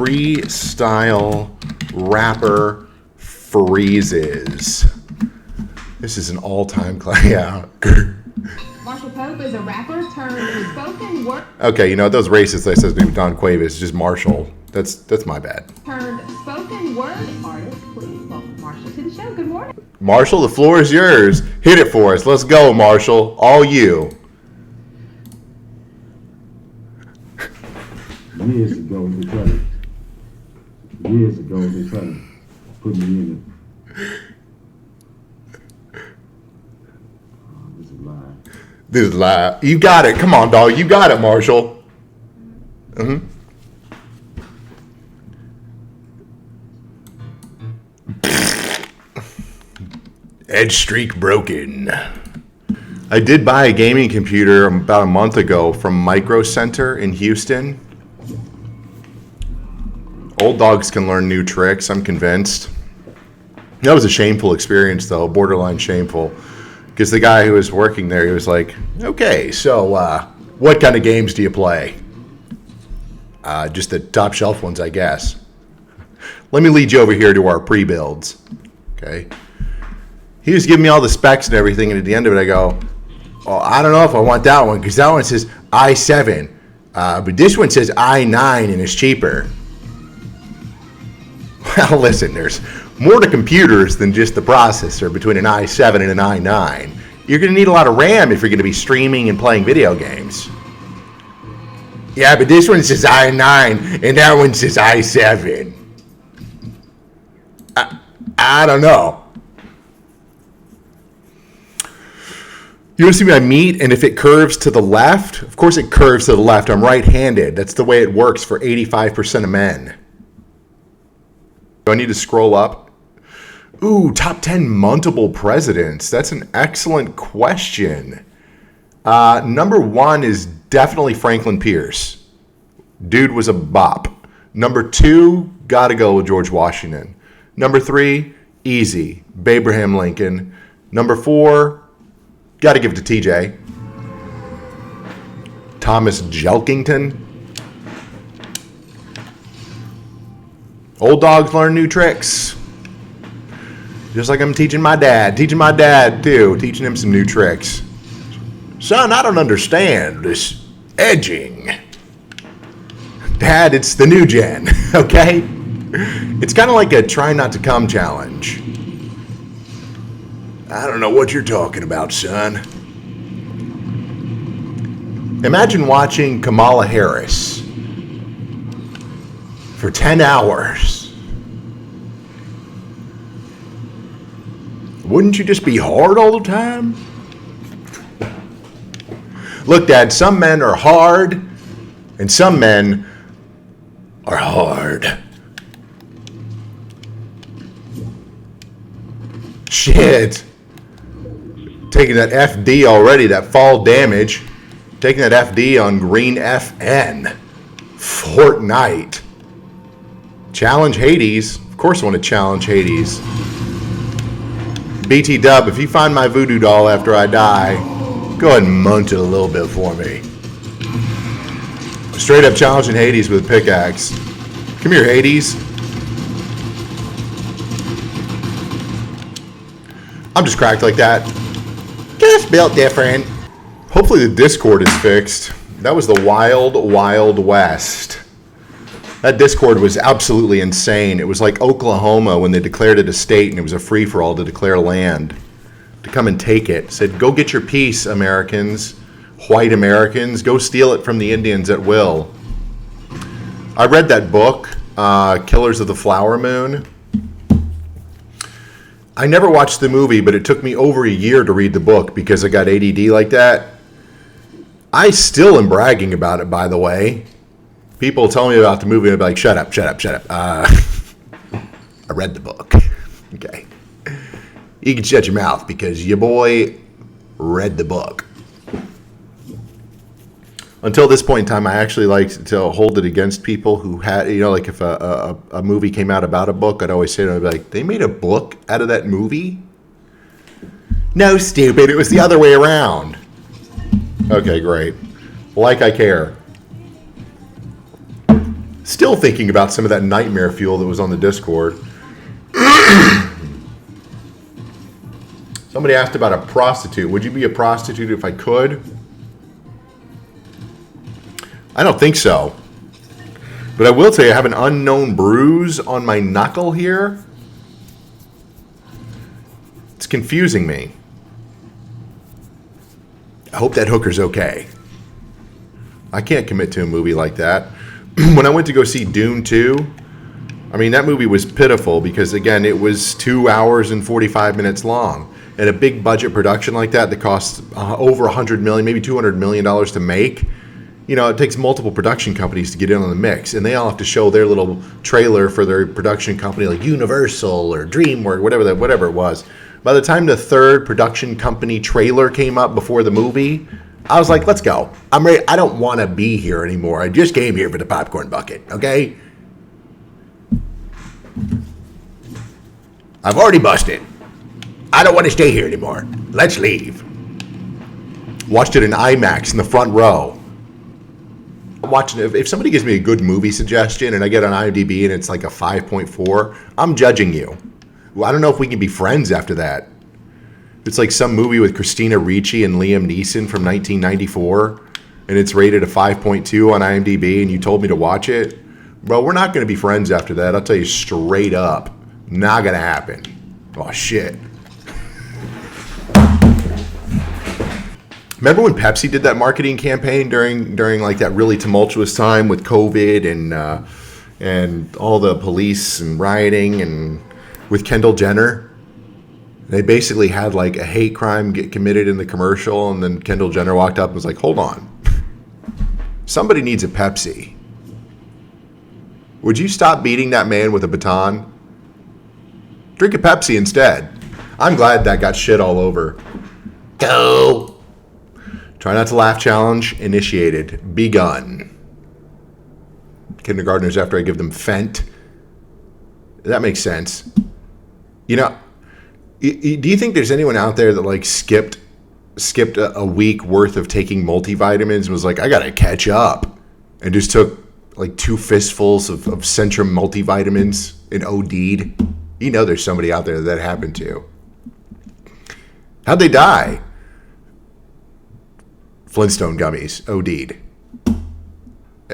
Freestyle rapper freezes. This is an all-time class. Yeah. Marshall Pope is a rapper turned spoken word. Okay, you know those racists that says Don Cuevas, it's just Marshall. That's my bad. Turned spoken word artist. Please welcome Marshall to the show. Good morning. Marshall, the floor is yours. Hit it for us. Let's go, Marshall. All you. Years ago, they tried to put me in this is a lie. This is a lie. You got it. Come on, dog. You got it, Marshall. Edge streak broken. I did buy a gaming computer about a month ago from Micro Center in Houston. Old dogs can learn new tricks, I'm convinced. That was a shameful experience, though, borderline shameful. Because the guy who was working there, he was like, okay, so what kind of games do you play? Just the top shelf ones, I guess. Let me lead you over here to our pre-builds. Okay. He was giving me all the specs and everything, and at the end of it, I go, oh, I don't know if I want that one, because that one says i7. But this one says i9 and it's cheaper. Well, listen, there's more to computers than just the processor between an i7 and an i9. You're going to need a lot of RAM if you're going to be streaming and playing video games. Yeah, but this one says i9 and that one says i7. I don't know. You want to see my meat, and if it curves to the left? Of course it curves to the left. I'm right-handed. That's the way it works for 85% of men. Do I need to scroll up? Ooh, top 10 mountable presidents. That's an excellent question. Number 1 is definitely Franklin Pierce. Dude was a bop. Number 2, gotta go with George Washington. Number 3, easy, Abraham Lincoln. Number 4, gotta give it to TJ. Thomas Jelkington. Old dogs learn new tricks. Just like I'm teaching my dad. Teaching my dad, too. Teaching him some new tricks. Son, I don't understand this edging. Dad, it's the new gen, okay? It's kind of like a try not to come challenge. I don't know what you're talking about, son. Imagine watching Kamala Harris for 10 hours. Wouldn't you just be hard all the time? Look, Dad, some men are hard and some men are hard. Shit. Taking that FD already, that fall damage. Taking that FD on green FN. Fortnite. Challenge Hades. Of course I want to challenge Hades. BT Dub, if you find my voodoo doll after I die, go ahead and munch it a little bit for me. Straight up challenging Hades with a pickaxe. Come here, Hades. I'm just cracked like that. Just built different. Hopefully the Discord is fixed. That was the wild, wild west. That Discord was absolutely insane. It was like Oklahoma when they declared it a state and it was a free-for-all to declare land. To come and take it. Said, go get your peace, Americans. White Americans. Go steal it from the Indians at will. I read that book, Killers of the Flower Moon. I never watched the movie, but it took me over a year to read the book because I got ADD like that. I still am bragging about it, by the way. People tell me about the movie and I'll be like, shut up, shut up, shut up. I read the book. Okay. You can shut your mouth because your boy read the book. Until this point in time, I actually like to hold it against people who had, you know, like if a movie came out about a book, I'd always say to them, I'd be like, they made a book out of that movie? No, stupid. It was the other way around. Okay, great. Like I care. Still thinking about some of that nightmare fuel that was on the Discord. Somebody asked about a prostitute. Would you be a prostitute if I could? I don't think so. But I will tell you, I have an unknown bruise on my knuckle here. It's confusing me. I hope that hooker's okay. I can't commit to a movie like that. When I went to go see Dune 2, I mean, that movie was pitiful because, again, it was 2 hours and 45 minutes long. And a big budget production like that costs over $100 million, maybe $200 million to make, you know, it takes multiple production companies to get in on the mix. And they all have to show their little trailer for their production company, like Universal or DreamWorks, whatever it was. By the time the third production company trailer came up before the movie, I was like, let's go. I'm ready. I don't want to be here anymore. I just came here for the popcorn bucket, okay? I've already busted. I don't want to stay here anymore. Let's leave. Watched it in IMAX in the front row. I'm watching it. If somebody gives me a good movie suggestion and I get on IMDb and it's like a 5.4, I'm judging you. Well, I don't know if we can be friends after that. It's like some movie with Christina Ricci and Liam Neeson from 1994, and it's rated a 5.2 on IMDb, and you told me to watch it. Bro, we're not going to be friends after that. I'll tell you straight up. Not going to happen. Oh, shit. Remember when Pepsi did that marketing campaign during like that really tumultuous time with COVID and all the police and rioting and with Kendall Jenner? They basically had like a hate crime get committed in the commercial, and then Kendall Jenner walked up and was like, hold on. Somebody needs a Pepsi. Would you stop beating that man with a baton? Drink a Pepsi instead. I'm glad that got shit all over. Go! Try not to laugh challenge initiated. Begun. Kindergartners after I give them Fent. That makes sense. You know, do you think there's anyone out there that like skipped a week worth of taking multivitamins and was like, I gotta catch up, and just took like 2 fistfuls of Centrum multivitamins and OD'd? You know there's somebody out there that happened to. How'd they die? Flintstone gummies, OD'd.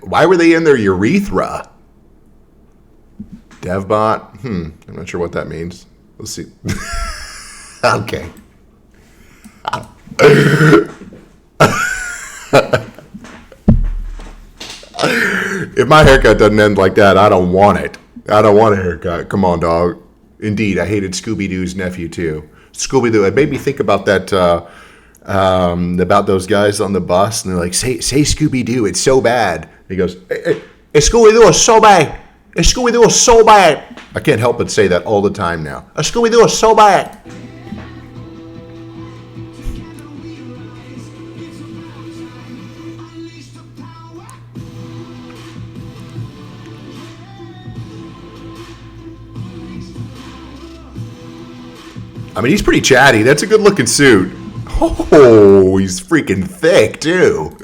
Why were they in their urethra? DevBot? I'm not sure what that means. Let's see. Okay. If my haircut doesn't end like that, I don't want it. I don't want a haircut. Come on, dog. Indeed, I hated Scooby-Doo's nephew, too. Scooby-Doo. It made me think about that, about those guys on the bus, and they're like, say Scooby-Doo, it's so bad. He goes, hey, Scooby-Doo is so bad. Scooby-Doo is so bad. I can't help but say that all the time now. Scooby-Doo is so bad. I mean, he's pretty chatty. That's a good-looking suit. Oh, he's freaking thick, too.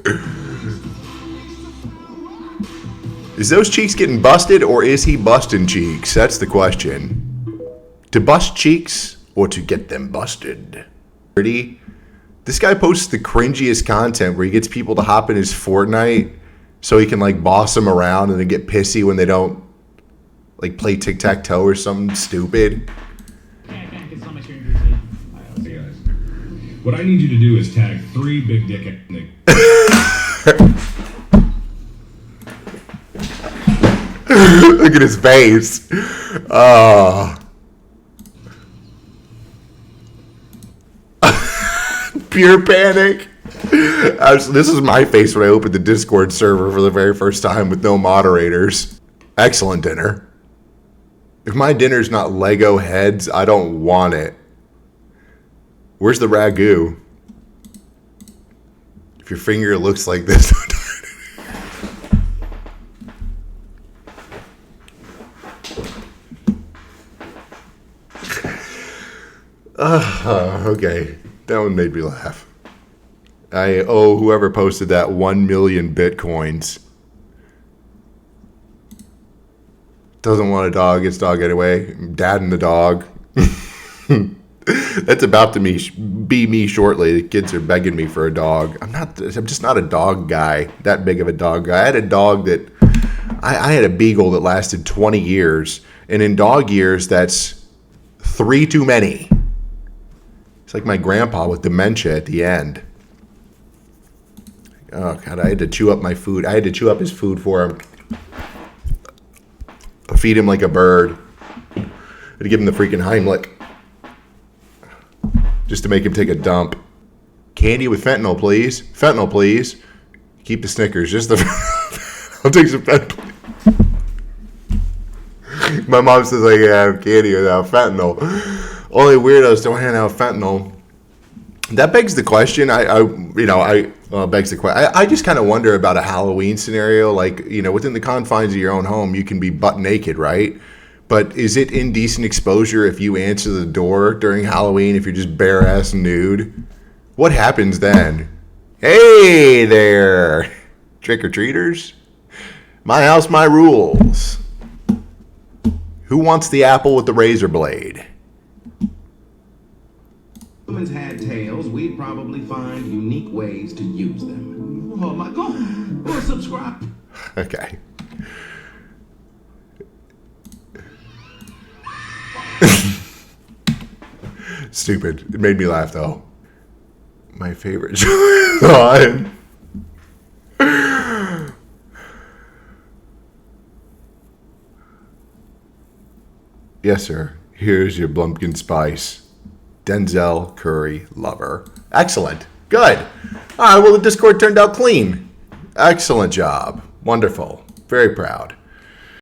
Is those cheeks getting busted, or is he busting cheeks? That's the question. To bust cheeks, or to get them busted? This guy posts the cringiest content where he gets people to hop in his Fortnite so he can, like, boss them around and then get pissy when they don't, like, play tic-tac-toe or something stupid. What I need you to do is tag 3 big dick ethnic. Look at his face. Pure panic. This is my face when I opened the Discord server for the very first time with no moderators. Excellent dinner. If my dinner's not Lego heads, I don't want it. Where's the ragu? If your finger looks like this. Okay. That one made me laugh. I owe whoever posted that 1 million bitcoins. Doesn't want a dog, gets dog anyway. Dad and the dog. That's about to be me shortly. The kids are begging me for a dog. I'm just not a dog guy, that big of a dog guy. I had a dog that, I had a beagle that lasted 20 years. And in dog years, that's 3 too many. It's like my grandpa with dementia at the end. Oh, God, I had to chew up my food. I had to chew up his food for him. Feed him like a bird. I had to give him the freaking Heimlich. Just to make him take a dump. Candy with fentanyl, please. Fentanyl, please. Keep the Snickers. Just the... I'll take some fentanyl. My mom says I can have candy without fentanyl. Only weirdos don't hand out fentanyl. That begs the question. Begs the question. I just kind of wonder about a Halloween scenario. Like, within the confines of your own home, you can be butt naked, right? But is it indecent exposure if you answer the door during Halloween, if you're just bare ass nude? What happens then? Hey there, trick-or-treaters. My house, my rules. Who wants the apple with the razor blade? Humans had tails, we'd probably find unique ways to use them. Oh my God! Go subscribe. Okay. Stupid. It made me laugh though. My favorite song. Yes, sir. Here's your Blumpkin Spice. Denzel Curry lover. Excellent. Good. All right, well, the Discord turned out clean. Excellent job. Wonderful. Very proud.